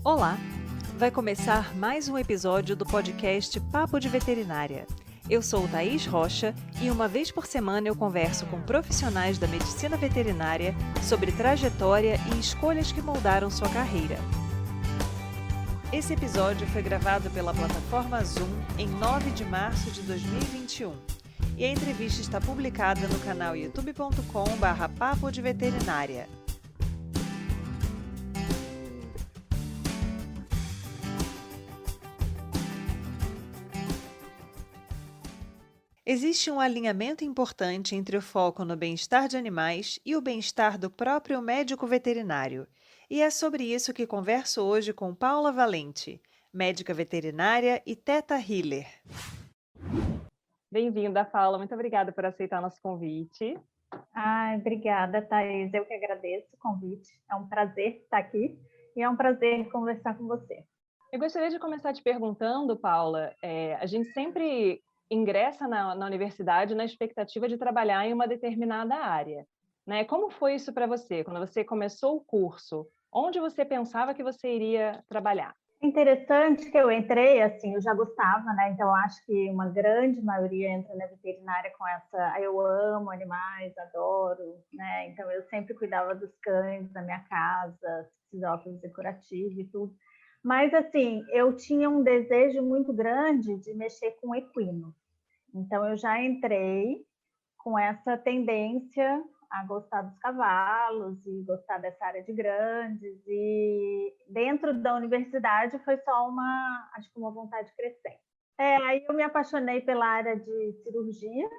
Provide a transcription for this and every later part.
Olá! Vai começar mais um episódio do podcast Papo de Veterinária. Eu sou Thaís Rocha e uma vez por semana eu converso com profissionais da medicina veterinária sobre trajetória e escolhas que moldaram sua carreira. Esse episódio foi gravado pela plataforma Zoom em 9 de março de 2021 e a entrevista está publicada no canal youtube.com/papo de veterinária. Existe um alinhamento importante entre o foco no bem-estar de animais e o bem-estar do próprio médico veterinário. E é sobre isso que converso hoje com Paula Valente, médica veterinária e Theta Healer. Bem-vinda, Paula. Muito obrigada por aceitar nosso convite. Obrigada, Thaís. Eu que agradeço o convite. É um prazer estar aqui e é um prazer conversar com você. Eu gostaria de começar te perguntando, Paula, a gente sempre ingressa na universidade na expectativa de trabalhar em uma determinada área, né? Como foi isso para você? Quando você começou o curso, onde você pensava que você iria trabalhar? Interessante que eu entrei, assim, eu já gostava, né? Então, eu acho que uma grande maioria entra na veterinária com essa, eu amo animais, adoro, né? Então, eu sempre cuidava dos cães da minha casa, se precisava fazer curativo e tudo. Mas, assim, eu tinha um desejo muito grande de mexer com equino. Então, eu já entrei com essa tendência a gostar dos cavalos e gostar dessa área de grandes. E dentro da universidade foi só acho que uma vontade crescente. Aí eu me apaixonei pela área de cirurgia.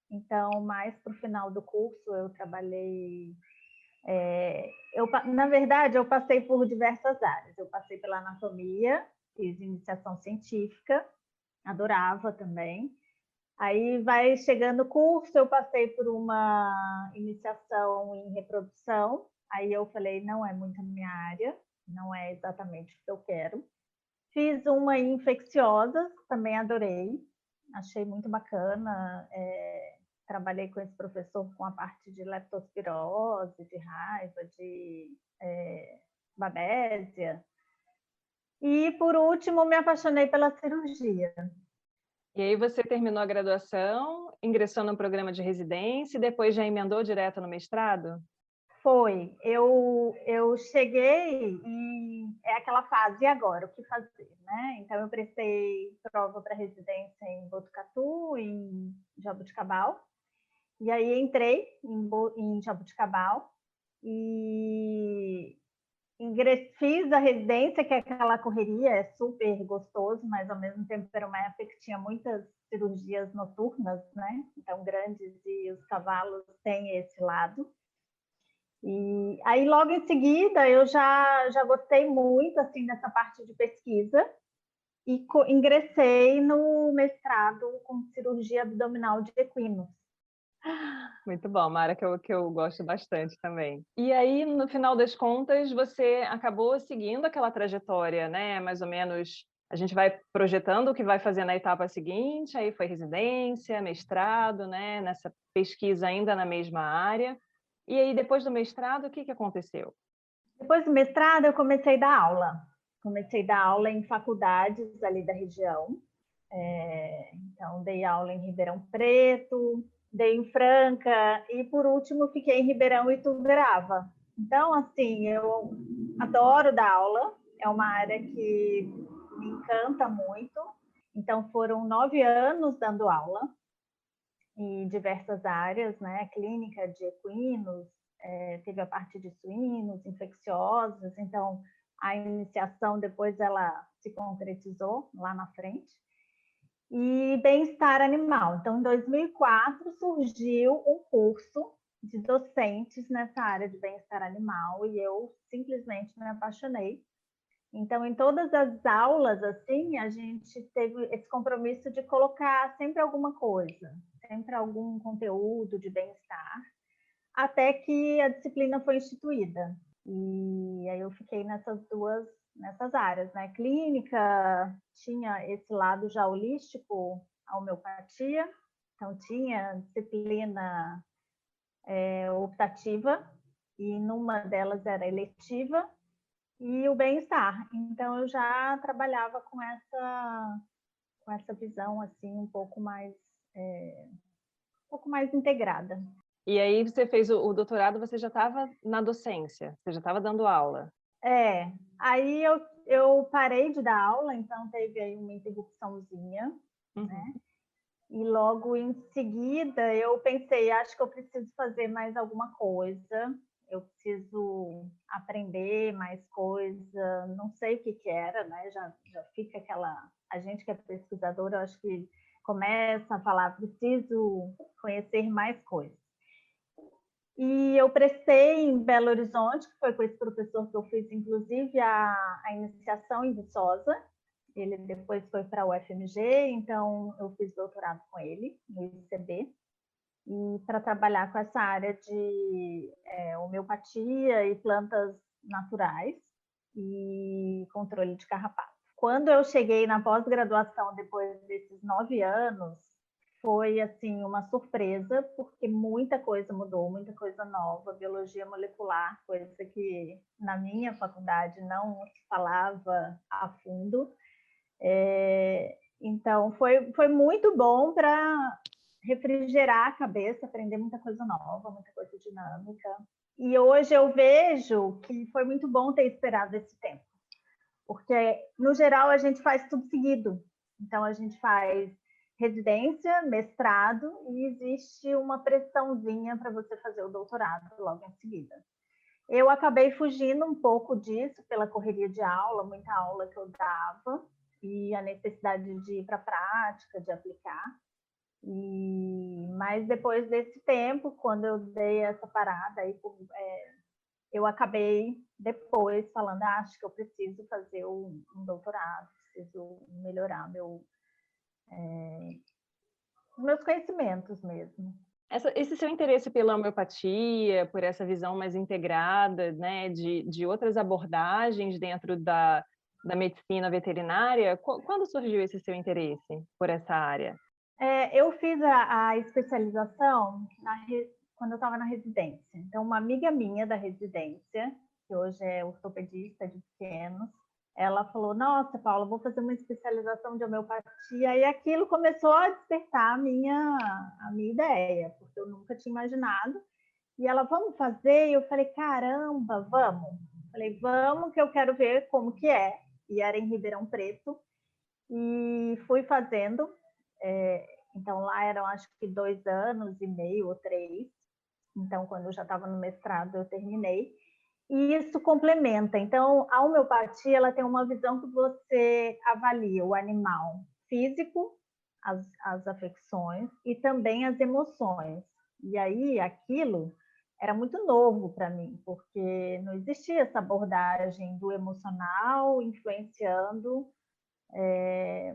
Então, mais para o final do curso, eu trabalhei... na verdade, eu passei por diversas áreas. Eu passei pela anatomia, fiz iniciação científica, adorava também. Aí vai chegando o curso, eu passei por uma iniciação em reprodução, aí eu falei, não é muito a minha área, não é exatamente o que eu quero. Fiz uma em infecciosas, também adorei, achei muito bacana, trabalhei com esse professor com a parte de leptospirose, de raiva, de babésia. E, por último, me apaixonei pela cirurgia. E aí você terminou a graduação, ingressou no programa de residência e depois já emendou direto no mestrado? Foi. Eu cheguei e é aquela fase, e agora? O que fazer? Né? Então, eu prestei prova para residência em Botucatu, em Jaboticabal. E aí entrei em Jaboticabal e fiz a residência, que é aquela correria, é super gostoso, mas ao mesmo tempo era uma época que tinha muitas cirurgias noturnas, né? Então, grandes, e os cavalos têm esse lado. E aí, logo em seguida, eu já gostei muito assim dessa parte de pesquisa e ingressei no mestrado com cirurgia abdominal de equinos. Muito bom, uma área que eu gosto bastante também. E aí, no final das contas, você acabou seguindo aquela trajetória, né? Mais ou menos, a gente vai projetando o que vai fazer na etapa seguinte, aí foi residência, mestrado, né? Nessa pesquisa ainda na mesma área. E aí, depois do mestrado, o que aconteceu? Depois do mestrado, eu comecei a dar aula. Comecei a dar aula em faculdades ali da região. Então, dei aula em Ribeirão Preto, dei em Franca e, por último, fiquei em Ribeirão e Ituverava. Então, assim, eu adoro dar aula. É uma área que me encanta muito. Então, foram 9 anos dando aula em diversas áreas, né? Clínica de equinos, teve a parte de suínos, infecciosos. Então, a iniciação depois ela se concretizou lá na frente. E bem-estar animal. Então, em 2004, surgiu um curso de docentes nessa área de bem-estar animal e eu simplesmente me apaixonei. Então, em todas as aulas, assim, a gente teve esse compromisso de colocar sempre alguma coisa, sempre algum conteúdo de bem-estar, até que a disciplina foi instituída. E aí eu fiquei nessas áreas, né? Clínica, tinha esse lado já holístico, a homeopatia, então tinha disciplina optativa, e numa delas era eletiva, e o bem-estar. Então, eu já trabalhava com essa visão assim um pouco mais integrada. E aí você fez o doutorado, você já estava na docência, você já estava dando aula. Aí eu parei de dar aula, então teve aí uma interrupçãozinha, né? E logo em seguida eu pensei, acho que eu preciso fazer mais alguma coisa, eu preciso aprender mais coisa, não sei o que que era, né? Já fica a gente que é pesquisadora, eu acho que começa a falar, preciso conhecer mais coisas. E eu prestei em Belo Horizonte, que foi com esse professor que eu fiz, inclusive, a iniciação em Viçosa. Ele depois foi para a UFMG, então eu fiz doutorado com ele, no ICB, e para trabalhar com essa área de homeopatia e plantas naturais e controle de carrapato. Quando eu cheguei na pós-graduação, depois desses 9 anos, foi assim uma surpresa, porque muita coisa mudou, muita coisa nova, biologia molecular, coisa que na minha faculdade não se falava a fundo. Então foi muito bom para refrigerar a cabeça, aprender muita coisa nova, muita coisa dinâmica. E hoje eu vejo que foi muito bom ter esperado esse tempo, porque no geral a gente faz tudo seguido. Então a gente faz residência, mestrado e existe uma pressãozinha para você fazer o doutorado logo em seguida. Eu acabei fugindo um pouco disso pela correria de aula, muita aula que eu dava e a necessidade de ir para a prática, de aplicar. Mas depois desse tempo, quando eu dei essa parada, eu acabei depois falando, acho que eu preciso fazer um doutorado, preciso melhorar meus conhecimentos mesmo. Esse seu interesse pela homeopatia, por essa visão mais integrada, né, de outras abordagens dentro da medicina veterinária, quando surgiu esse seu interesse por essa área? Eu fiz a especialização quando eu estava na residência. Então, uma amiga minha da residência, que hoje é ortopedista de pequenos, ela falou, nossa, Paula, vou fazer uma especialização de homeopatia, e aquilo começou a despertar a minha ideia, porque eu nunca tinha imaginado. E ela, vamos fazer? E eu falei, caramba, vamos. Falei, vamos, que eu quero ver como que é. E era em Ribeirão Preto. E fui fazendo. Então, lá eram, acho que 2 anos e meio ou 3. Então, quando eu já estava no mestrado, eu terminei. E isso complementa. Então, a homeopatia ela tem uma visão que você avalia o animal físico, as afecções e também as emoções. E aí, aquilo era muito novo para mim, porque não existia essa abordagem do emocional influenciando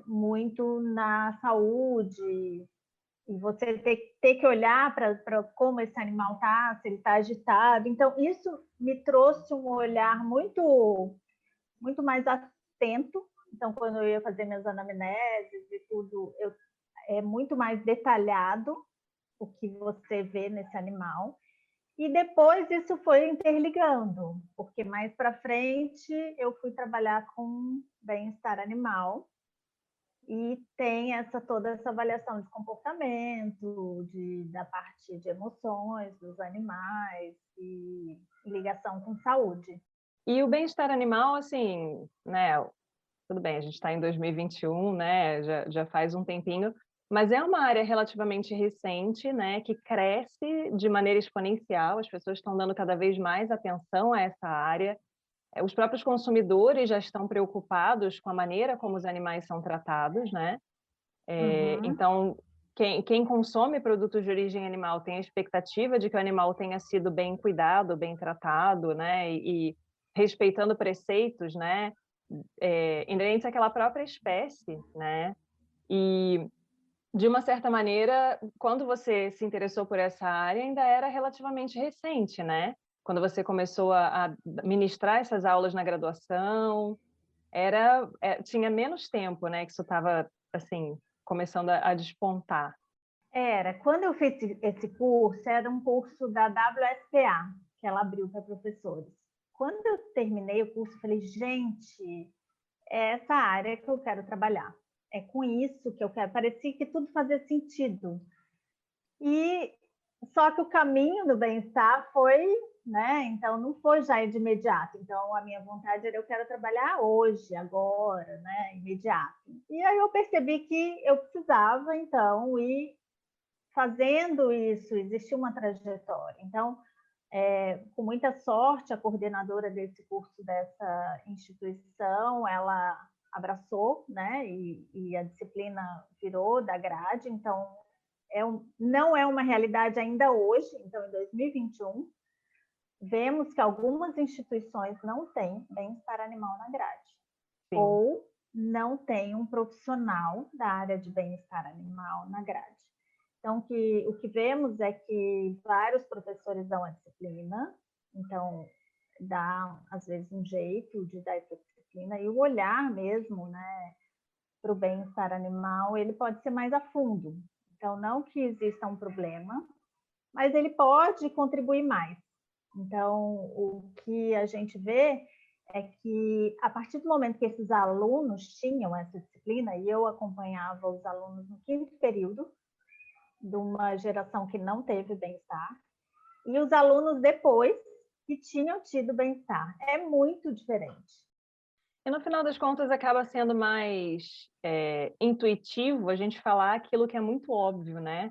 muito na saúde, e você ter que olhar para como esse animal está, se ele está agitado. Então, isso me trouxe um olhar muito mais atento. Então, quando eu ia fazer minhas anamneses e tudo, é muito mais detalhado o que você vê nesse animal. E depois isso foi interligando, porque mais para frente eu fui trabalhar com bem-estar animal, e tem toda essa avaliação de comportamento, da parte de emoções dos animais e ligação com saúde. E o bem-estar animal, assim, né, tudo bem, a gente está em 2021, né, já faz um tempinho, mas é uma área relativamente recente, né, que cresce de maneira exponencial, as pessoas estão dando cada vez mais atenção a essa área, os próprios consumidores já estão preocupados com a maneira como os animais são tratados, né? Então, quem consome produtos de origem animal tem a expectativa de que o animal tenha sido bem cuidado, bem tratado, né? E respeitando preceitos, né? Inerentes àquela própria espécie, né? E, de uma certa maneira, quando você se interessou por essa área, ainda era relativamente recente, né? Quando você começou a ministrar essas aulas na graduação, tinha menos tempo, né? Que isso estava, assim, começando a despontar. Quando eu fiz esse curso, era um curso da WSPA, que ela abriu para professores. quando eu terminei o curso, eu falei, gente, é essa área que eu quero trabalhar. É com isso que eu quero. Parecia que tudo fazia sentido. E só que o caminho do bem-estar foi, né? Então não foi já de imediato. Então a minha vontade era eu quero trabalhar hoje, agora, né? Imediato. E aí eu percebi que eu precisava então ir fazendo isso. Existia uma trajetória. Então, com muita sorte, a coordenadora desse curso dessa instituição, ela abraçou, né? E a disciplina virou da grade. Então não é uma realidade ainda hoje. Então, em 2021, vemos que algumas instituições não têm bem-estar animal na grade. Sim. Ou não tem um profissional da área de bem-estar animal na grade. Então, o que vemos é que vários professores dão a disciplina, então dá, às vezes, um jeito de dar essa disciplina, e o olhar mesmo, né, para o bem-estar animal, ele pode ser mais a fundo. Então, não que exista um problema, mas ele pode contribuir mais. Então, o que a gente vê é que, a partir do momento que esses alunos tinham essa disciplina, e eu acompanhava os alunos no 5º período, de uma geração que não teve bem-estar, e os alunos depois que tinham tido bem-estar. É muito diferente. E no final das contas acaba sendo mais intuitivo a gente falar aquilo que é muito óbvio, né?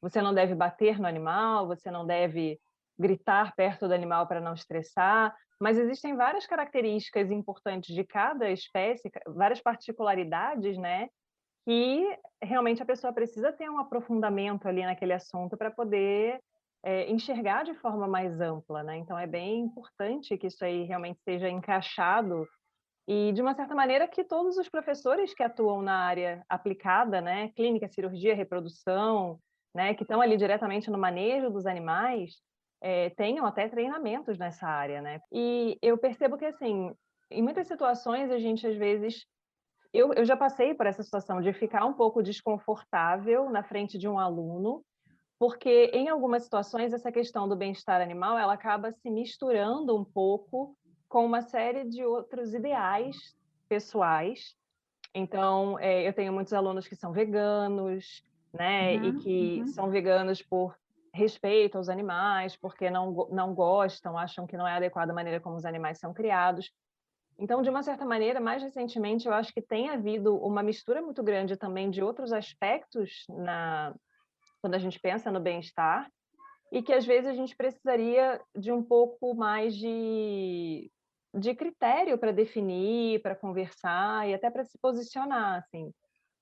Você não deve bater no animal, você não deve gritar perto do animal para não estressar, mas existem várias características importantes de cada espécie, várias particularidades, né? Que realmente a pessoa precisa ter um aprofundamento ali naquele assunto para poder enxergar de forma mais ampla, né? Então é bem importante que isso aí realmente seja encaixado e, de uma certa maneira, que todos os professores que atuam na área aplicada, né, clínica, cirurgia, reprodução, né, que estão ali diretamente no manejo dos animais, tenham até treinamentos nessa área, né? E eu percebo que, assim, em muitas situações a gente, às vezes, eu já passei por essa situação de ficar um pouco desconfortável na frente de um aluno, porque em algumas situações essa questão do bem-estar animal, ela acaba se misturando um pouco com uma série de outros ideais pessoais. Então, eu tenho muitos alunos que são veganos, né, e que são veganos por respeito aos animais, porque não gostam, acham que não é adequada a maneira como os animais são criados. Então, de uma certa maneira, mais recentemente, eu acho que tem havido uma mistura muito grande também de outros aspectos quando a gente pensa no bem-estar, e que às vezes a gente precisaria de um pouco mais de critério para definir, para conversar e até para se posicionar, assim.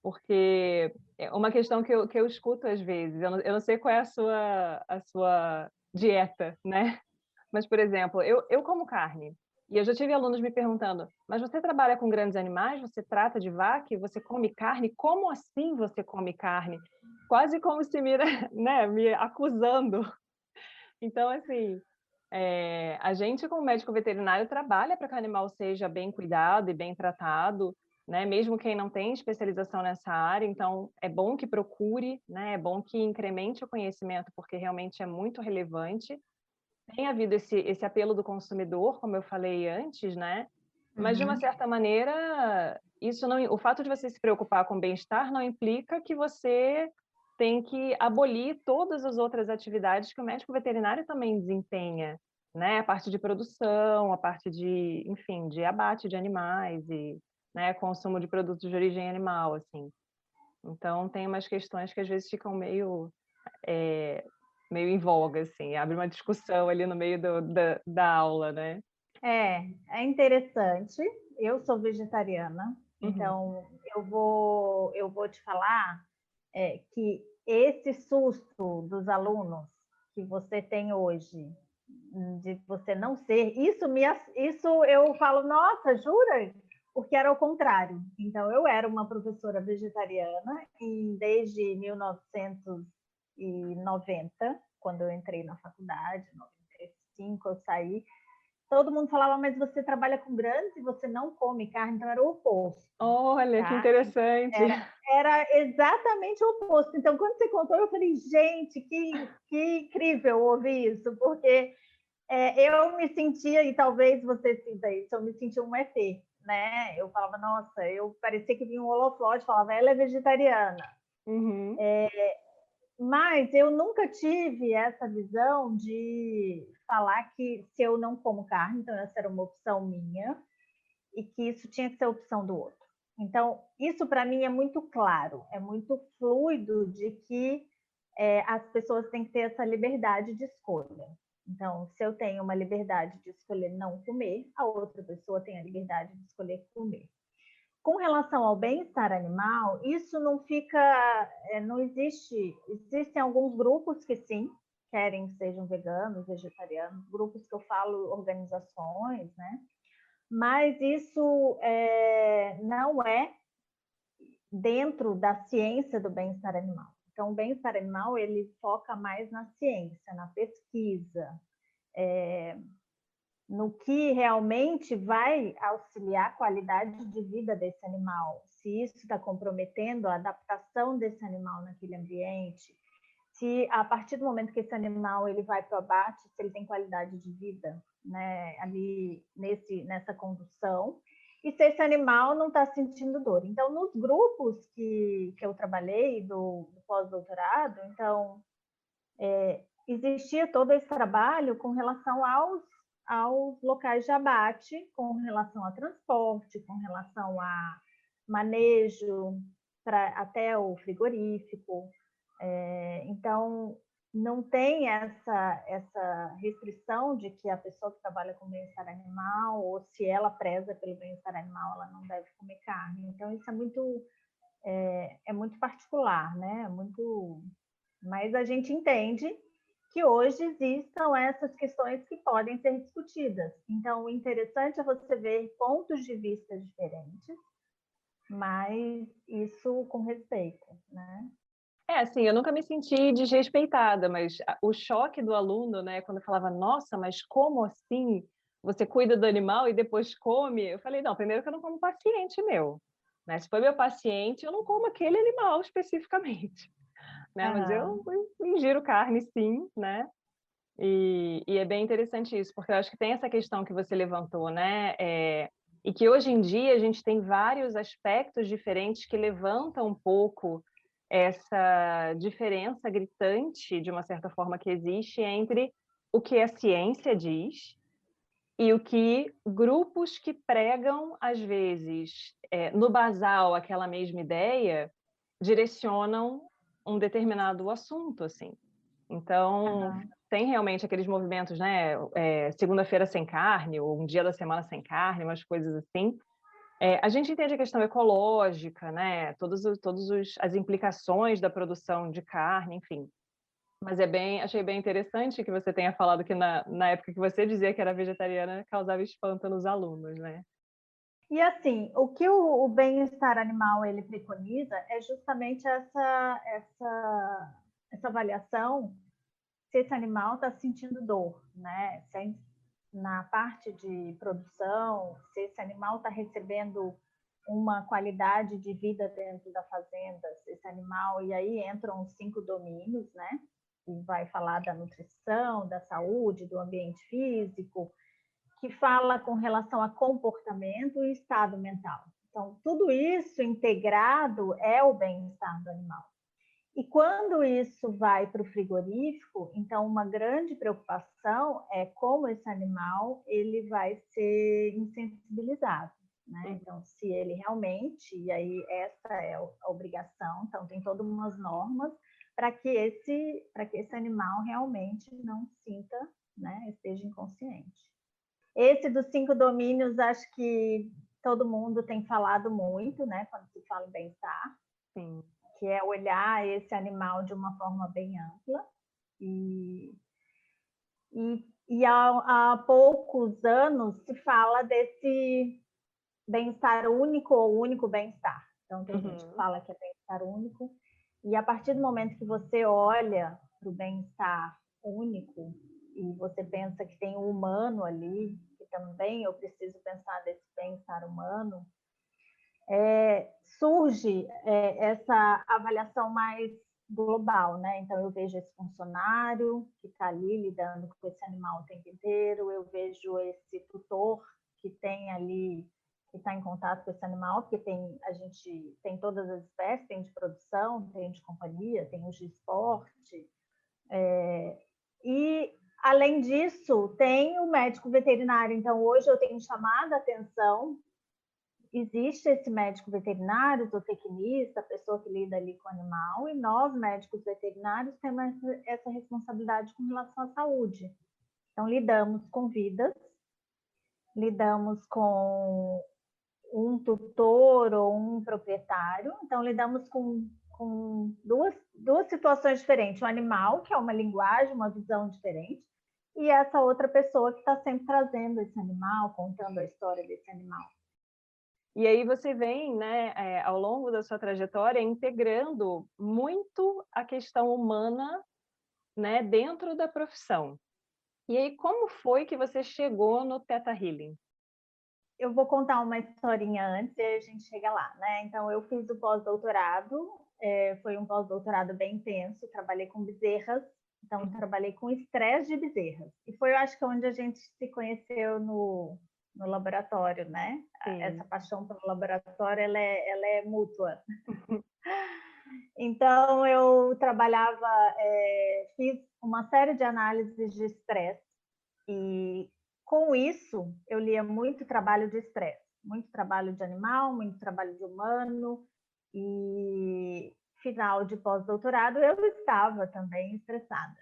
Porque é uma questão que eu escuto às vezes, eu não sei qual é a sua dieta, né? Mas, por exemplo, eu como carne, e eu já tive alunos me perguntando, mas você trabalha com grandes animais, você trata de vaca e você come carne? Como assim você come carne? Quase como se né, me acusando. Então, assim, a gente, como médico veterinário, trabalha para que o animal seja bem cuidado e bem tratado, né? Mesmo quem não tem especialização nessa área, então é bom que procure, né? É bom que incremente o conhecimento, porque realmente é muito relevante. Tem havido esse apelo do consumidor, como eu falei antes, né? Mas, de uma certa maneira, o fato de você se preocupar com o bem-estar não implica que você tem que abolir todas as outras atividades que o médico veterinário também desempenha, né? A parte de produção, a parte de, enfim, de abate de animais e, né, consumo de produtos de origem animal, assim. Então, tem umas questões que às vezes ficam meio em voga, assim, abre uma discussão ali no meio da aula, né? É interessante. Eu sou vegetariana, então eu vou te falar que esse susto dos alunos que você tem hoje, de você não ser, isso eu falo, nossa, jura? Porque era o contrário. Então, eu era uma professora vegetariana e desde 1990, quando eu entrei na faculdade, em 95 eu saí, todo mundo falava, mas você trabalha com grandes e você não come carne, então era o oposto. Olha, tá? Que interessante. Era exatamente o oposto. Então, quando você contou, eu falei, gente, que incrível ouvir isso, porque Eu me sentia, e talvez você sinta isso, eu me sentia um ET, né? Eu falava, nossa, eu parecia que vinha um holofote, falava, ela é vegetariana. Uhum. Mas eu nunca tive essa visão de falar que se eu não como carne, então essa era uma opção minha, e que isso tinha que ser opção do outro. Então, isso para mim é muito claro, é muito fluido de que as pessoas têm que ter essa liberdade de escolha. Então, se eu tenho uma liberdade de escolher não comer, a outra pessoa tem a liberdade de escolher comer. Com relação ao bem-estar animal, isso não fica, não existe, existem alguns grupos que sim, querem que sejam veganos, vegetarianos, grupos que eu falo, organizações, né? Mas isso não é dentro da ciência do bem-estar animal. Então, o bem-estar animal, ele foca mais na ciência, na pesquisa, no que realmente vai auxiliar a qualidade de vida desse animal, se isso está comprometendo a adaptação desse animal naquele ambiente, se a partir do momento que esse animal ele vai para o abate, se ele tem qualidade de vida, né, ali nessa condução, e se esse animal não está sentindo dor. Então, nos grupos que eu trabalhei do pós-doutorado, então, existia todo esse trabalho com relação aos locais de abate, com relação a transporte, com relação a manejo, até o frigorífico. Então, não tem essa restrição de que a pessoa que trabalha com bem-estar animal, ou se ela preza pelo bem-estar animal, ela não deve comer carne. Então, isso é muito particular, né? Mas a gente entende que hoje existam essas questões que podem ser discutidas. Então, o interessante é você ver pontos de vista diferentes, mas isso com respeito, né? Assim, eu nunca me senti desrespeitada, mas o choque do aluno, né, quando eu falava, nossa, mas como assim? Você cuida do animal e depois come? Eu falei, não, primeiro que eu não como paciente meu, né? Se foi meu paciente, eu não como aquele animal especificamente, né? Mas eu ingiro carne, sim, né? E é bem interessante isso, porque eu acho que tem essa questão que você levantou, né? E que hoje em dia a gente tem vários aspectos diferentes que levantam um pouco essa diferença gritante, de uma certa forma, que existe entre o que a ciência diz e o que grupos que pregam, às vezes, no basal, aquela mesma ideia, direcionam um determinado assunto, assim. Então, tem realmente aqueles movimentos, né? Segunda-feira sem carne, ou um dia da semana sem carne, umas coisas assim. A gente entende a questão ecológica, né? Todas as implicações da produção de carne, enfim. Mas achei bem interessante que você tenha falado que na época que você dizia que era vegetariana, causava espanto nos alunos, né? E assim, o que o bem-estar animal ele preconiza é justamente essa avaliação se esse animal está sentindo dor, né? Na parte de produção, se esse animal está recebendo uma qualidade de vida dentro da fazenda, se esse animal, e aí entram os 5 domínios, né? E vai falar da nutrição, da saúde, do ambiente físico, que fala com relação a comportamento e estado mental. Então, tudo isso integrado é o bem-estar do animal. E quando isso vai para o frigorífico, então uma grande preocupação é como esse animal ele vai ser insensibilizado, né? Então, se ele realmente, e aí essa é a obrigação, então tem todas umas normas para que esse animal realmente não sinta, né, esteja inconsciente. Esse dos 5 domínios, acho que todo mundo tem falado muito, né, quando se fala em bem-estar. Sim. Que é olhar esse animal de uma forma bem ampla. E há poucos anos se fala desse bem-estar único ou único bem-estar. Então, tem gente que fala que é bem-estar único. E a partir do momento que você olha para o bem-estar único e você pensa que tem um humano ali, que também eu preciso pensar desse bem-estar humano, surge essa avaliação mais global, né? Então, eu vejo esse funcionário que está ali lidando com esse animal o tempo inteiro, eu vejo esse tutor que tem ali, que está em contato com esse animal, porque a gente tem todas as espécies, tem de produção, tem de companhia, tem os de esporte, e além disso, tem o médico veterinário. Então, hoje eu tenho chamado a atenção. Existe esse médico veterinário, zootecnista, a pessoa que lida ali com o animal, e nós, médicos veterinários, temos essa responsabilidade com relação à saúde. Então, lidamos com vidas, lidamos com um tutor ou um proprietário, então lidamos com duas situações diferentes. O animal, que é uma linguagem, uma visão diferente, e essa outra pessoa que está sempre trazendo esse animal, contando a história desse animal. E aí você vem, né, ao longo da sua trajetória, integrando muito a questão humana, né, dentro da profissão. E aí, como foi que você chegou no Theta Healing? Eu vou contar uma historinha antes e a gente chega lá, né? Então, eu fiz o pós-doutorado, foi um pós-doutorado bem intenso, trabalhei com bezerras, então trabalhei com estresse de bezerras. E foi, eu acho que, onde a gente se conheceu no laboratório, né? Sim. Essa paixão pelo laboratório, ela é mútua. Então, eu trabalhava, fiz uma série de análises de estresse e, com isso, eu lia muito trabalho de estresse, muito trabalho de animal, muito trabalho de humano, e final de pós-doutorado eu estava também estressada.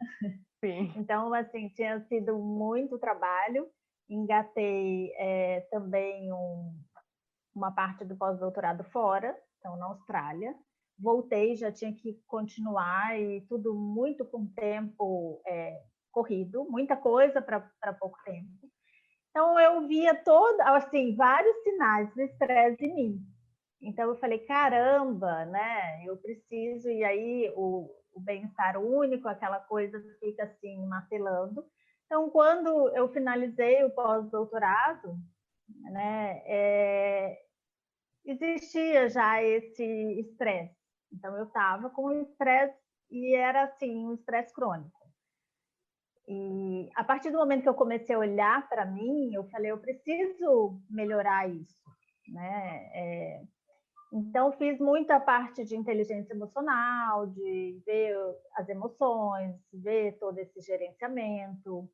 Sim. Então, assim, tinha sido muito trabalho, engatei também uma parte do pós-doutorado fora, então na Austrália, voltei, já tinha que continuar e tudo muito com tempo corrido, muita coisa para pouco tempo. Então eu via assim, vários sinais de estresse em mim. Então eu falei, caramba, né? Eu preciso, e aí o bem-estar único, aquela coisa fica assim, martelando. Então, quando eu finalizei o pós-doutorado, né, existia já esse estresse. Então, eu estava com estresse e era assim, um estresse crônico. E a partir do momento que eu comecei a olhar para mim, eu falei, eu preciso melhorar isso, né? Então, fiz muita parte de inteligência emocional, de ver as emoções, ver todo esse gerenciamento,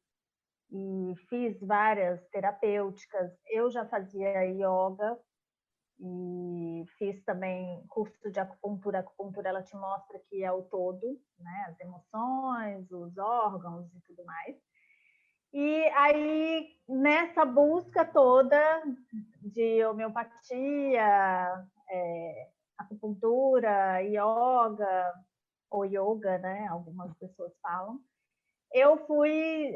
e fiz várias terapêuticas. Eu já fazia yoga e fiz também curso de acupuntura. A acupuntura, ela te mostra que é o todo, né? As emoções, os órgãos e tudo mais. E aí, nessa busca toda de homeopatia, acupuntura, yoga, ou yoga, né? Algumas pessoas falam. Eu fui,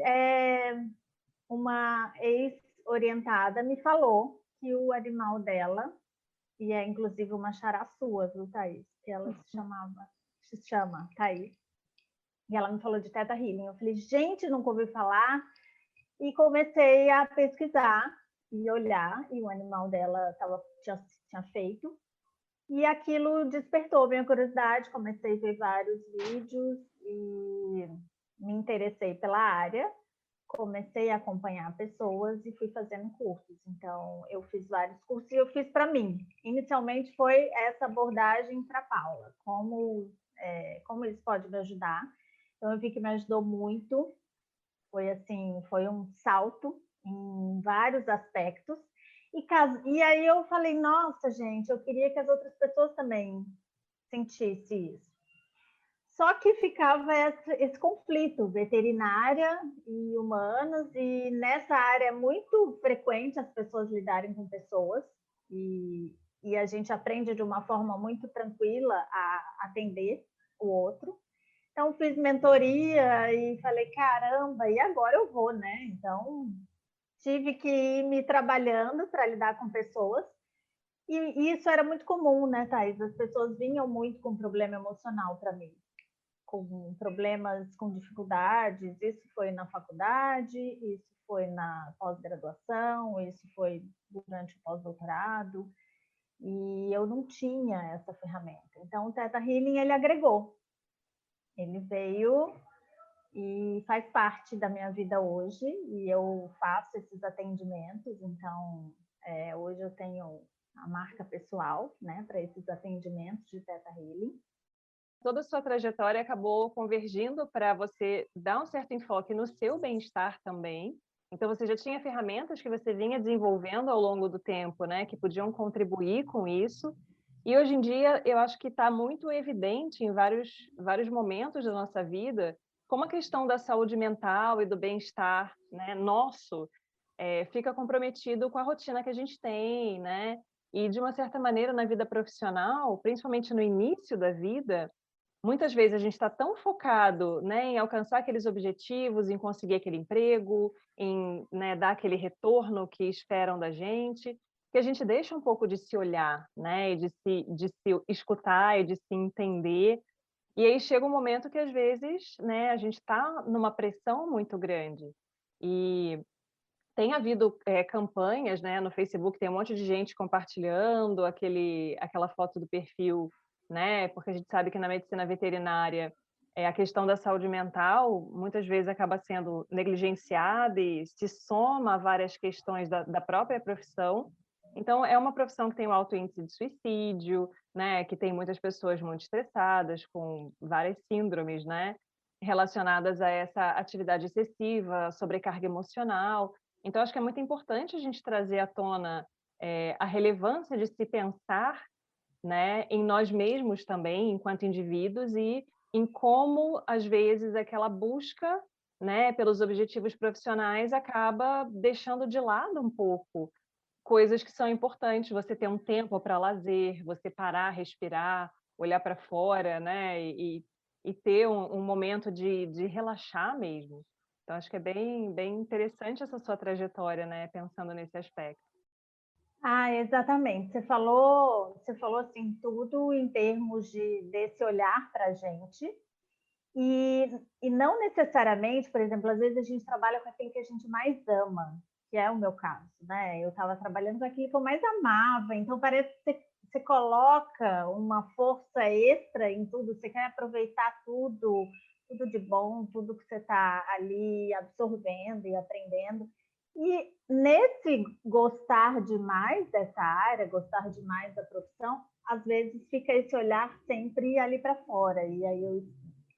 uma ex-orientada me falou que o animal dela, e é inclusive uma xará sua, viu, Thaís? Que ela se chama Thaís. E ela me falou de Theta Healing. Eu falei, gente, nunca ouvi falar. E comecei a pesquisar e olhar, e o animal dela tinha feito. E aquilo despertou minha curiosidade, comecei a ver vários vídeos e me interessei pela área. Comecei a acompanhar pessoas e fui fazendo cursos. Então, eu fiz vários cursos e eu fiz para mim. Inicialmente foi essa abordagem para a Paula, como isso pode me ajudar. Então, eu vi que me ajudou muito. Foi assim, foi um salto em vários aspectos. E aí eu falei, nossa, gente, eu queria que as outras pessoas também sentissem isso. Só que ficava esse conflito, veterinária e humanos, e nessa área é muito frequente as pessoas lidarem com pessoas, e a gente aprende de uma forma muito tranquila a atender o outro. Então, fiz mentoria e falei, caramba, e agora eu vou, né? Então, tive que ir me trabalhando para lidar com pessoas. E isso era muito comum, né, Thaís? As pessoas vinham muito com problema emocional para mim, com problemas, com dificuldades. Isso foi na faculdade, isso foi na pós-graduação, isso foi durante o pós-doutorado. E eu não tinha essa ferramenta. Então, o Theta Healing, ele agregou. Ele veio e faz parte da minha vida hoje, e eu faço esses atendimentos, então hoje eu tenho a marca pessoal, né, para esses atendimentos de Theta Healing. Toda a sua trajetória acabou convergindo para você dar um certo enfoque no seu bem-estar também. Então, você já tinha ferramentas que você vinha desenvolvendo ao longo do tempo, né, que podiam contribuir com isso. E hoje em dia, eu acho que está muito evidente em vários momentos da nossa vida, como a questão da saúde mental e do bem-estar, né, nosso, fica comprometido com a rotina que a gente tem, né? E, de uma certa maneira, na vida profissional, principalmente no início da vida, muitas vezes a gente está tão focado, né, em alcançar aqueles objetivos, em conseguir aquele emprego, em, né, dar aquele retorno que esperam da gente, que a gente deixa um pouco de se olhar, né, e de se escutar e de se entender. E aí chega um momento que às vezes, né, a gente está numa pressão muito grande. E tem havido campanhas, né, no Facebook, tem um monte de gente compartilhando aquela foto do perfil, né, porque a gente sabe que na medicina veterinária a questão da saúde mental muitas vezes acaba sendo negligenciada e se soma a várias questões da própria profissão. Então, é uma profissão que tem um alto índice de suicídio, né, que tem muitas pessoas muito estressadas, com várias síndromes, né, relacionadas a essa atividade excessiva, sobrecarga emocional. Então, acho que é muito importante a gente trazer à tona a relevância de se pensar, né, em nós mesmos também, enquanto indivíduos, e em como, às vezes, aquela busca, né, pelos objetivos profissionais acaba deixando de lado um pouco coisas que são importantes, você ter um tempo para lazer, você parar, respirar, olhar para fora, né, e ter um momento de relaxar mesmo. Então acho que é bem interessante essa sua trajetória, né, pensando nesse aspecto. Ah, exatamente. Você falou assim tudo em termos desse olhar para a gente. E não necessariamente, por exemplo, às vezes a gente trabalha com aquilo que a gente mais ama, que é o meu caso, né? Eu estava trabalhando com aquilo que eu mais amava, então parece que você coloca uma força extra em tudo, você quer aproveitar tudo de bom, tudo que você está ali absorvendo e aprendendo. E nesse gostar demais dessa área, gostar demais da profissão, às vezes fica esse olhar sempre ali para fora. E aí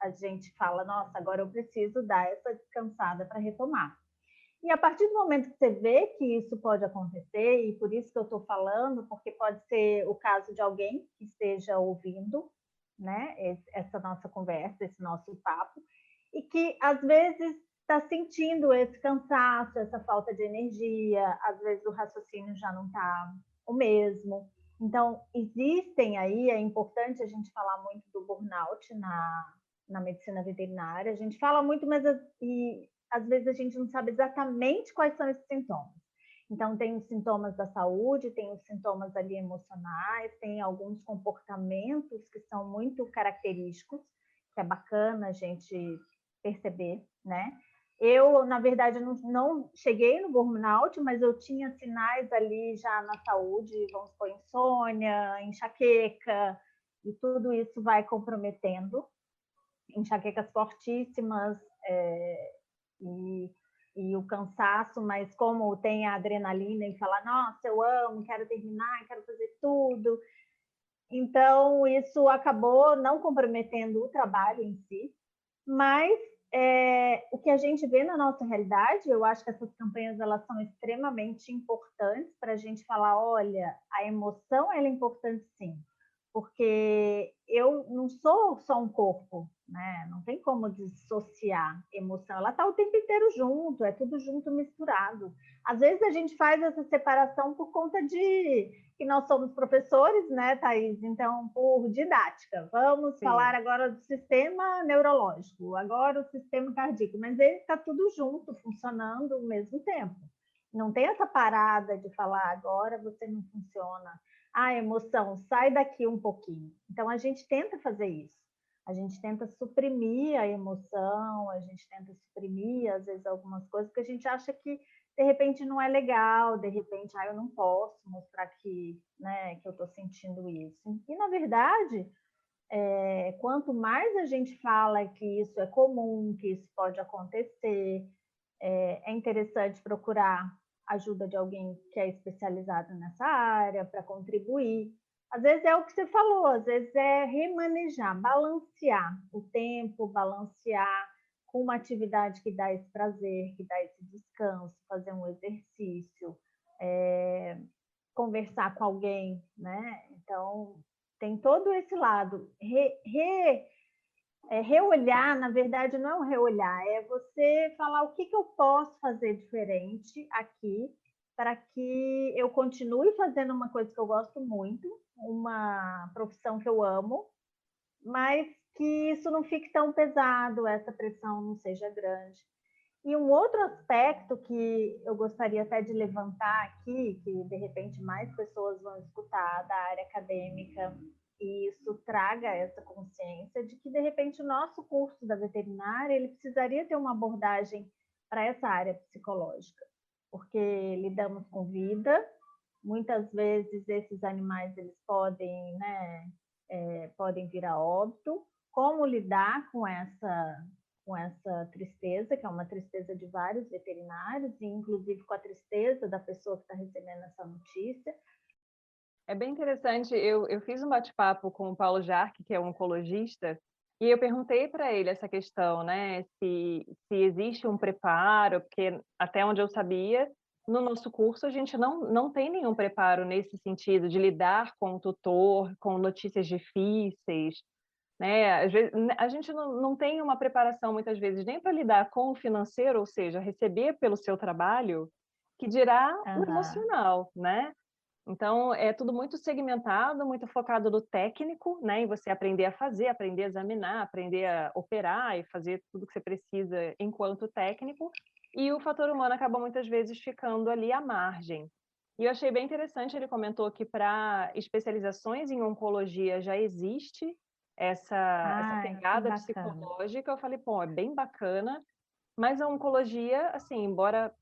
a gente fala, nossa, agora eu preciso dar essa descansada para retomar. E a partir do momento que você vê que isso pode acontecer, e por isso que eu estou falando, porque pode ser o caso de alguém que esteja ouvindo, né, essa nossa conversa, esse nosso papo, e que às vezes está sentindo esse cansaço, essa falta de energia, às vezes o raciocínio já não está o mesmo. Então, existem aí, é importante a gente falar muito do burnout na medicina veterinária. A gente fala muito, mas às vezes a gente não sabe exatamente quais são esses sintomas. Então, tem os sintomas da saúde, tem os sintomas ali emocionais, tem alguns comportamentos que são muito característicos, que é bacana a gente perceber, né? Eu, na verdade, não cheguei no burnout, mas eu tinha sinais ali já na saúde, vamos supor, insônia, enxaqueca, e tudo isso vai comprometendo. Enxaquecas fortíssimas, e, e o cansaço, mas como tem a adrenalina e falar, nossa, eu amo, quero terminar, quero fazer tudo. Então, isso acabou não comprometendo o trabalho em si, mas o que a gente vê na nossa realidade, eu acho que essas campanhas elas são extremamente importantes para a gente falar, olha, a emoção ela é importante sim, porque eu não sou só um corpo, né? Não tem como dissociar emoção, ela está o tempo inteiro junto, é tudo junto misturado. Às vezes a gente faz essa separação por conta de que nós somos professores, né, Thaís? Então, por didática, vamos falar Sim. agora do sistema neurológico, agora o sistema cardíaco, mas ele está tudo junto, funcionando ao mesmo tempo. Não tem essa parada de falar agora você não funciona. Ah, emoção, sai daqui um pouquinho. Então, a gente tenta fazer isso. A gente tenta suprimir a emoção, a gente tenta suprimir, às vezes, algumas coisas, porque a gente acha que de repente não é legal, de repente, eu não posso mostrar que, né, que eu estou sentindo isso. E, na verdade, quanto mais a gente fala que isso é comum, que isso pode acontecer, é interessante procurar ajuda de alguém que é especializado nessa área para contribuir. Às vezes é o que você falou, às vezes é remanejar, balancear o tempo, balancear com uma atividade que dá esse prazer, que dá esse descanso, fazer um exercício, conversar com alguém, né? Então, tem todo esse lado. Reolhar, na verdade, não é um reolhar, é você falar o que eu posso fazer diferente aqui para que eu continue fazendo uma coisa que eu gosto muito, uma profissão que eu amo, mas que isso não fique tão pesado, essa pressão não seja grande. E um outro aspecto que eu gostaria até de levantar aqui, que de repente mais pessoas vão escutar da área acadêmica, e isso traga essa consciência de que de repente o nosso curso da veterinária ele precisaria ter uma abordagem para essa área psicológica, porque lidamos com vida, muitas vezes esses animais eles podem, né, podem vir a óbito. Como lidar com essa tristeza, que é uma tristeza de vários veterinários, e inclusive com a tristeza da pessoa que está recebendo essa notícia. É bem interessante, eu fiz um bate-papo com o Paulo Jarque, que é um oncologista, e eu perguntei para ele essa questão, né, se existe um preparo, porque até onde eu sabia, no nosso curso a gente não tem nenhum preparo nesse sentido de lidar com o tutor, com notícias difíceis, né, às vezes, a gente não tem uma preparação muitas vezes nem para lidar com o financeiro, ou seja, receber pelo seu trabalho, que dirá o emocional, né? Então, é tudo muito segmentado, muito focado no técnico, né, em você aprender a fazer, aprender a examinar, aprender a operar e fazer tudo que você precisa enquanto técnico, e o fator humano acaba muitas vezes ficando ali à margem. E eu achei bem interessante, ele comentou que para especializações em oncologia já existe essa Que pegada bacana. psicológica. Eu falei, pô, é bem bacana, mas a oncologia, assim, embora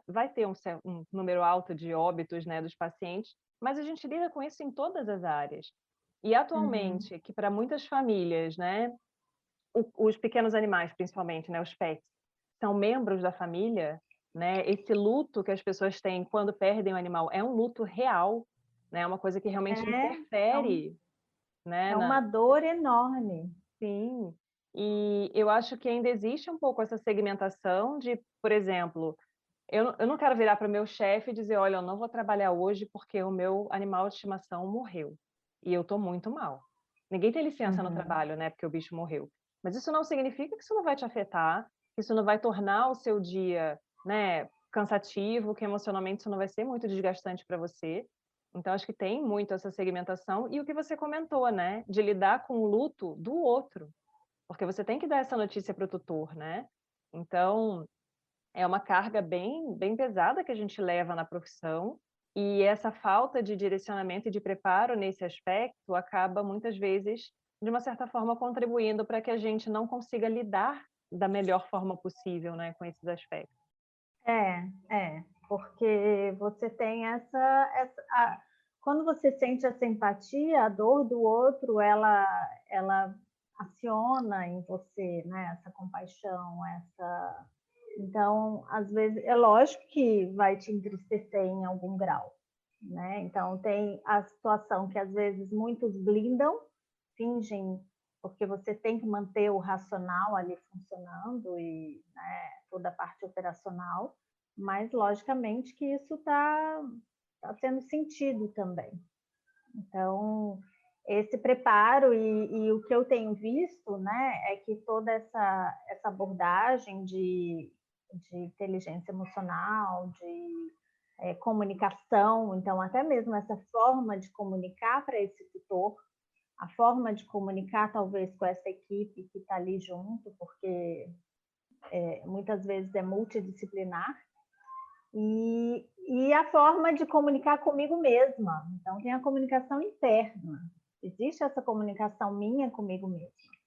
vai ter um número alto de óbitos, né, dos pacientes, mas a gente lida com isso em todas as áreas. E Uhum. atualmente, que para muitas famílias, né, os pequenos animais, principalmente, né, os pets, são membros da família, né, esse luto que as pessoas têm quando perdem o animal é um luto real, né, é uma coisa que realmente É interfere, né, uma dor enorme. sim. E eu acho que ainda existe um pouco essa segmentação de, por exemplo, eu não quero virar para o meu chefe e dizer: "Olha, eu não vou trabalhar hoje porque o meu animal de estimação morreu, e eu estou muito mal". Ninguém tem licença no Uhum. trabalho, né, porque o bicho morreu. Mas isso não significa que isso não vai te afetar, que isso não vai tornar o seu dia, né, cansativo, que emocionalmente isso não vai ser muito desgastante para você. Então acho que tem muito essa segmentação e o que você comentou, né, de lidar com o luto do outro, porque você tem que dar essa notícia para o tutor, né. Então é uma carga bem pesada que a gente leva na profissão, e essa falta de direcionamento e de preparo nesse aspecto acaba muitas vezes, de uma certa forma, contribuindo para que a gente não consiga lidar da melhor forma possível, né, com esses aspectos. Porque você tem quando você sente essa empatia, a dor do outro, ela aciona em você, né, essa compaixão, então, às vezes, é lógico que vai te entristecer em algum grau, né? Então, tem a situação que às vezes muitos blindam, fingem, porque você tem que manter o racional ali funcionando e, né, toda a parte operacional, mas logicamente que isso tá sendo sentido também. Então, esse preparo e o que eu tenho visto, né, é que toda essa abordagem de inteligência emocional, de comunicação, então até mesmo essa forma de comunicar para esse tutor, a forma de comunicar talvez com essa equipe que está ali junto, porque muitas vezes é multidisciplinar, e a forma de comunicar comigo mesma. Então, tem a comunicação interna. Existe essa comunicação minha comigo mesma.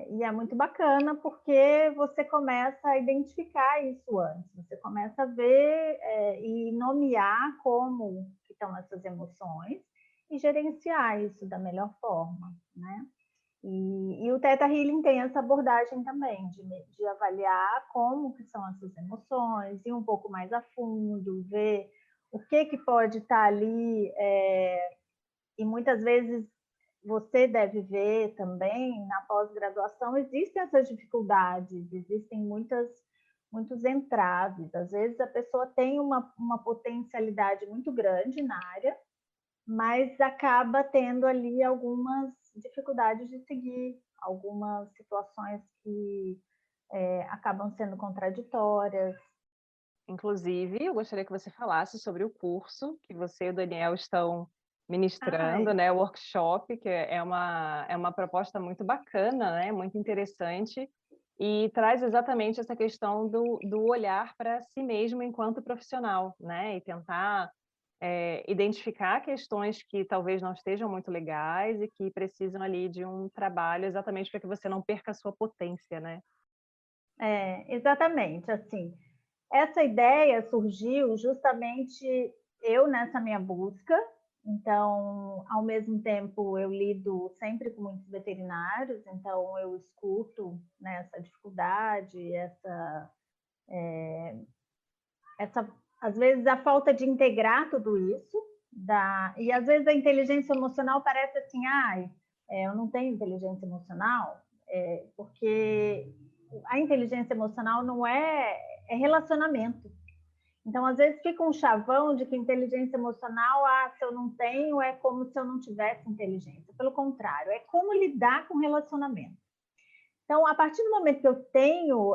E é muito bacana porque você começa a identificar isso antes. Você começa a ver e nomear como que estão essas emoções e gerenciar isso da melhor forma, né? E o Theta Healing tem essa abordagem também, de avaliar como que são essas emoções, ir um pouco mais a fundo, ver o que pode estar ali, e muitas vezes você deve ver também, na pós-graduação, existem essas dificuldades, existem muitos entraves. Às vezes a pessoa tem uma potencialidade muito grande na área, mas acaba tendo ali algumas dificuldades de seguir, algumas situações que acabam sendo contraditórias. Inclusive, eu gostaria que você falasse sobre o curso que você e o Daniel estão ministrando, Ai, né, o workshop, que é uma proposta muito bacana, né, muito interessante, e traz exatamente essa questão do olhar para si mesmo enquanto profissional, né, e tentar identificar questões que talvez não estejam muito legais e que precisam ali de um trabalho exatamente para que você não perca a sua potência, né? exatamente, assim. Essa ideia surgiu justamente eu nessa minha busca. Então, ao mesmo tempo, eu lido sempre com muitos veterinários, então eu escuto, né, essa dificuldade, essa, às vezes, a falta de integrar tudo isso. E às vezes a inteligência emocional parece assim, eu não tenho inteligência emocional, porque a inteligência emocional não é relacionamento. Então, às vezes, fica um chavão de que inteligência emocional, se eu não tenho, é como se eu não tivesse inteligência. Pelo contrário, é como lidar com relacionamento. Então, a partir do momento que eu tenho,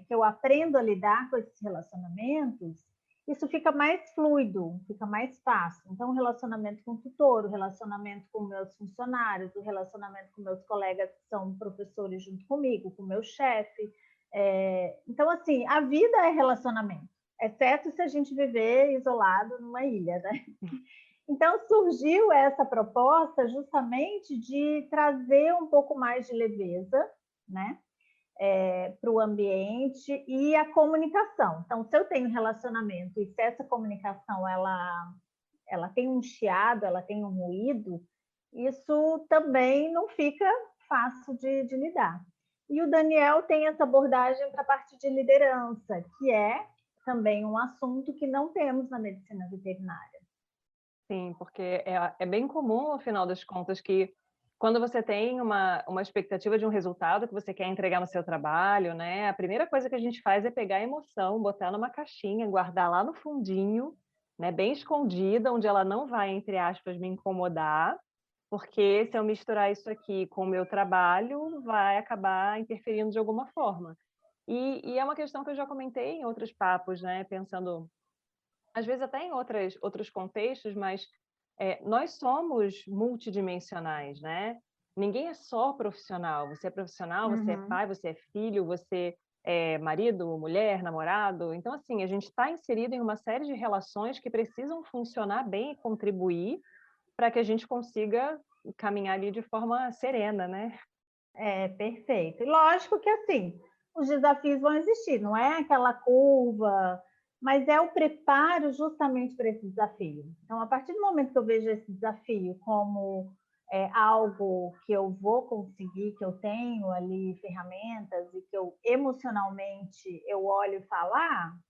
que eu aprendo a lidar com esses relacionamentos, isso fica mais fluido, fica mais fácil. Então, o relacionamento com o tutor, o relacionamento com meus funcionários, o relacionamento com meus colegas que são professores junto comigo, com o meu chefe. Então, assim, a vida é relacionamento, exceto se a gente viver isolado numa ilha, né? Então, surgiu essa proposta justamente de trazer um pouco mais de leveza, né, para o ambiente e a comunicação. Então, se eu tenho relacionamento e se essa comunicação ela tem um chiado, ela tem um ruído, isso também não fica fácil de lidar. E o Daniel tem essa abordagem para a parte de liderança, que é também um assunto que não temos na medicina veterinária. Sim, porque é bem comum, no final das contas, que quando você tem uma expectativa de um resultado que você quer entregar no seu trabalho, né, a primeira coisa que a gente faz é pegar a emoção, botar numa caixinha, guardar lá no fundinho, né, bem escondida, onde ela não vai, entre aspas, me incomodar, porque se eu misturar isso aqui com o meu trabalho, vai acabar interferindo de alguma forma. E é uma questão que eu já comentei em outros papos, né, pensando às vezes até em outros contextos, mas nós somos multidimensionais, né? Ninguém é só profissional. Você é profissional, você é Uhum. pai, você é filho, você é marido, mulher, namorado. Então, assim, a gente está inserido em uma série de relações que precisam funcionar bem e contribuir para que a gente consiga caminhar ali de forma serena, né? Perfeito. E lógico que assim, os desafios vão existir, não é aquela curva, mas é o preparo justamente para esse desafio. Então, a partir do momento que eu vejo esse desafio como algo que eu vou conseguir, que eu tenho ali ferramentas e que eu emocionalmente eu olho e falo,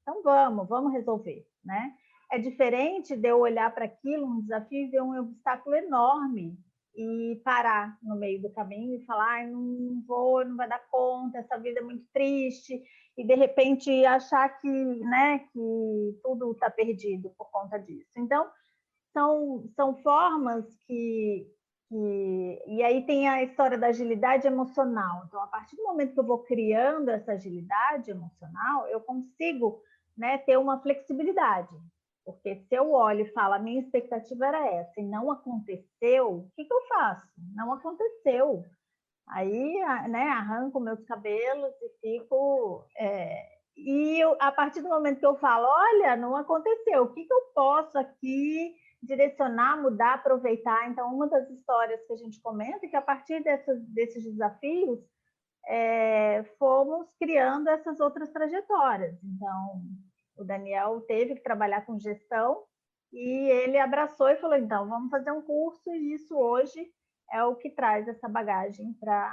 então vamos resolver, né? É diferente de eu olhar para aquilo, um desafio, e ver um obstáculo enorme e parar no meio do caminho e falar, não vou, não vai dar conta, essa vida é muito triste, e de repente achar que, né, que tudo está perdido por conta disso. Então, são formas e aí tem a história da agilidade emocional. Então, a partir do momento que eu vou criando essa agilidade emocional, eu consigo, né, ter uma flexibilidade. Porque se eu olho e falo, a minha expectativa era essa e não aconteceu, o que eu faço? Não aconteceu. Aí, né, arranco meus cabelos e fico. A partir do momento que eu falo, olha, não aconteceu, o que eu posso aqui direcionar, mudar, aproveitar? Então, uma das histórias que a gente comenta é que a partir desses desafios, fomos criando essas outras trajetórias. Então, o Daniel teve que trabalhar com gestão, E ele abraçou e falou, então, vamos fazer um curso, e isso hoje é o que traz essa bagagem para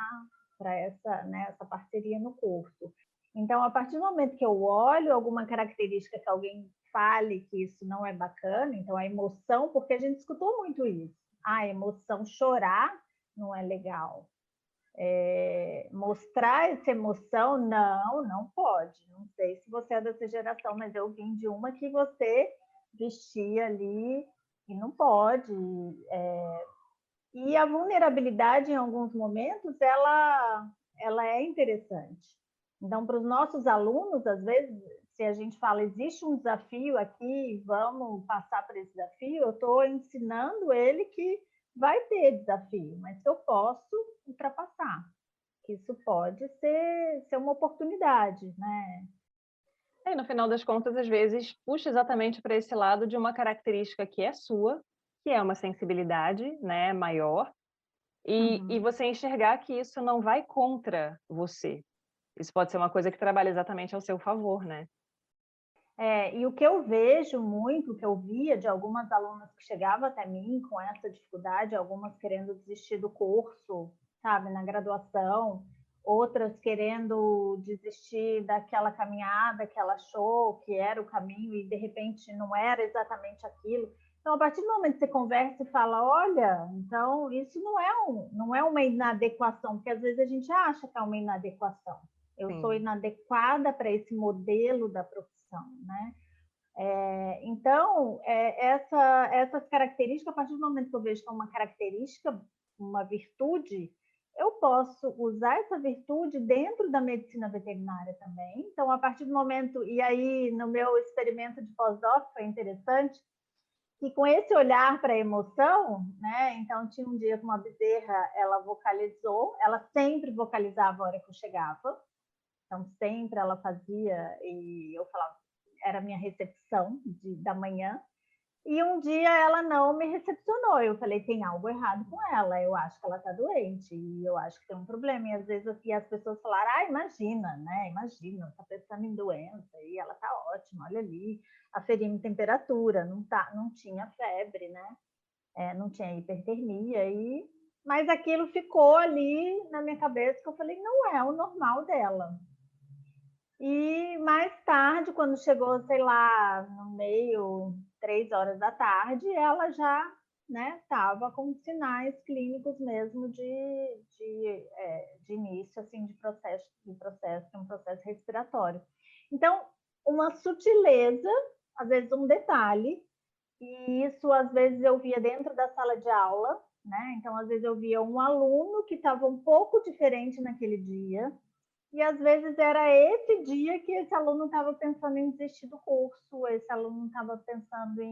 essa, né, essa parceria no curso. Então, a partir do momento que eu olho alguma característica que alguém fale que isso não é bacana, então a emoção, porque a gente escutou muito isso, a emoção, chorar não é legal. Mostrar essa emoção, não pode. Não sei se você é dessa geração, mas eu vim de uma que você vestia ali e não pode. E a vulnerabilidade, em alguns momentos, ela é interessante. Então, para os nossos alunos, às vezes, se a gente fala, existe um desafio aqui, vamos passar por esse desafio, eu estou ensinando ele que vai ter desafio, mas que eu posso ultrapassar. Isso pode ser uma oportunidade, né? E no final das contas, às vezes, puxa exatamente para esse lado de uma característica que é sua, que é uma sensibilidade, né, maior, e Uhum. você enxergar que isso não vai contra você. Isso pode ser uma coisa que trabalha exatamente ao seu favor, né? E o que eu vejo muito, o que eu via de algumas alunas que chegavam até mim com essa dificuldade, algumas querendo desistir do curso, sabe, na graduação, outras querendo desistir daquela caminhada que ela achou que era o caminho e de repente não era exatamente aquilo. Então, a partir do momento que você conversa e fala, olha, então isso não é uma inadequação, porque às vezes a gente acha que é uma inadequação. Eu sou Sim. inadequada para esse modelo da profissão, né? Então, essas características, a partir do momento que eu vejo que é uma característica, uma virtude, eu posso usar essa virtude dentro da medicina veterinária também. Então, a partir do momento, e aí no meu experimento de pós-doc foi interessante, que com esse olhar para a emoção, né? Então, tinha um dia que uma bezerra, ela vocalizou, ela sempre vocalizava a hora que eu chegava, então sempre ela fazia, e eu falava, era a minha recepção da manhã, e um dia ela não me recepcionou. Eu falei, tem algo errado com ela, eu acho que ela está doente, e eu acho que tem um problema. E às vezes assim, as pessoas falaram, imagina, né? Imagina, está pensando em doença, e ela está ótima, olha ali, aferimos temperatura, não tinha febre, né? Não tinha hipertermia, mas aquilo ficou ali na minha cabeça, que eu falei, não é o normal dela. E mais tarde, quando chegou, sei lá, no meio, 3 horas da tarde, ela já estava com sinais clínicos mesmo de início assim, de um processo respiratório. Então, uma sutileza, às vezes um detalhe, e isso às vezes eu via dentro da sala de aula, né? Então, às vezes eu via um aluno que estava um pouco diferente naquele dia, e às vezes era esse dia que esse aluno estava pensando em desistir do curso, esse aluno estava pensando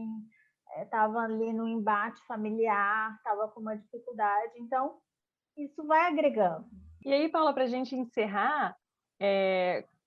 estava ali no embate familiar, estava com uma dificuldade. Então, isso vai agregando. E aí, Paula, para a gente encerrar,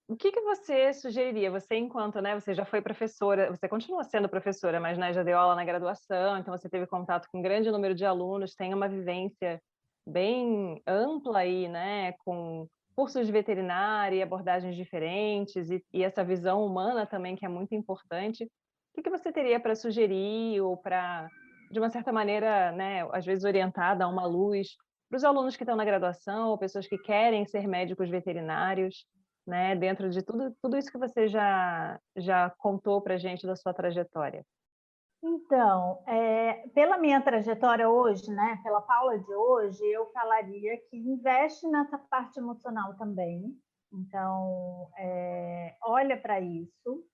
o que você sugeriria? Você, enquanto, né, você já foi professora, você continua sendo professora, mas, né, já deu aula na graduação, então você teve contato com um grande número de alunos, tem uma vivência bem ampla aí, né, com cursos de veterinária e abordagens diferentes, e essa visão humana também, que é muito importante. O que você teria para sugerir ou para, de uma certa maneira, né, às vezes orientar, dar uma luz para os alunos que estão na graduação, ou pessoas que querem ser médicos veterinários, né, dentro de tudo isso que você já contou para a gente da sua trajetória? Então, pela minha trajetória hoje, né, pela Paula de hoje, eu falaria que investe nessa parte emocional também. Então, olha para isso,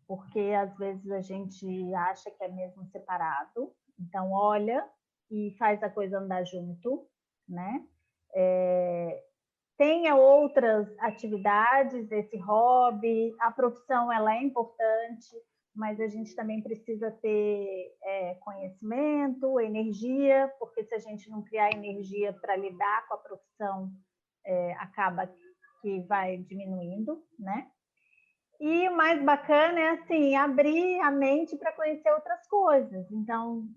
porque às vezes a gente acha que é mesmo separado. Então, olha e faz a coisa andar junto, né? Tenha outras atividades, esse hobby, a profissão ela é importante, mas a gente também precisa ter conhecimento, energia, porque se a gente não criar energia para lidar com a profissão, acaba que vai diminuindo, né? E o mais bacana é assim, abrir a mente para conhecer outras coisas. Então,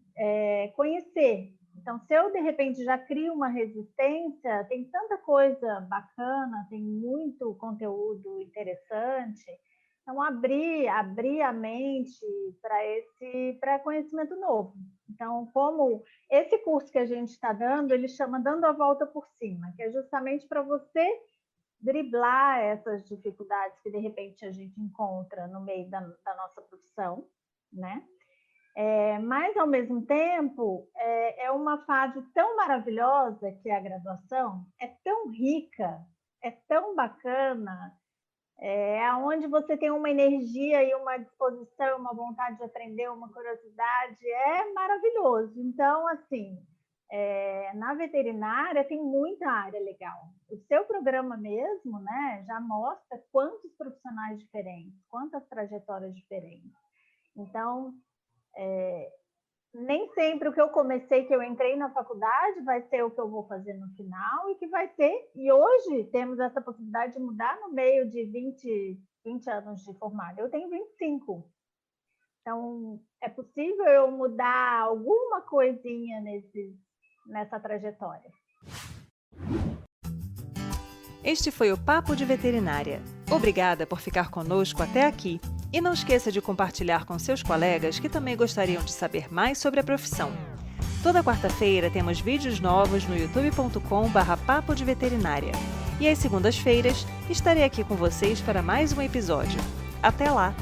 conhecer. Então, se eu de repente já crio uma resistência, tem tanta coisa bacana, tem muito conteúdo interessante. Então, abrir a mente para conhecimento novo. Então, como esse curso que a gente está dando, ele chama Dando a Volta por Cima, que é justamente para você driblar essas dificuldades que, de repente, a gente encontra no meio da nossa profissão, né? Mas, ao mesmo tempo, é uma fase tão maravilhosa que a graduação é tão rica, é tão bacana, onde você tem uma energia e uma disposição, uma vontade de aprender, uma curiosidade, é maravilhoso. Então, assim, na veterinária tem muita área legal. O seu programa mesmo, né, já mostra quantos profissionais diferentes, quantas trajetórias diferentes. Então, nem sempre o que eu comecei, que eu entrei na faculdade, vai ser o que eu vou fazer no final e que vai ser. E hoje temos essa possibilidade de mudar no meio de 20 anos de formada. Eu tenho 25. Então, é possível eu mudar alguma coisinha nessa trajetória. Este foi o Papo de Veterinária. Obrigada por ficar conosco até aqui. E não esqueça de compartilhar com seus colegas que também gostariam de saber mais sobre a profissão. Toda quarta-feira temos vídeos novos no youtube.com/papo de veterinária. E às segundas-feiras estarei aqui com vocês para mais um episódio. Até lá!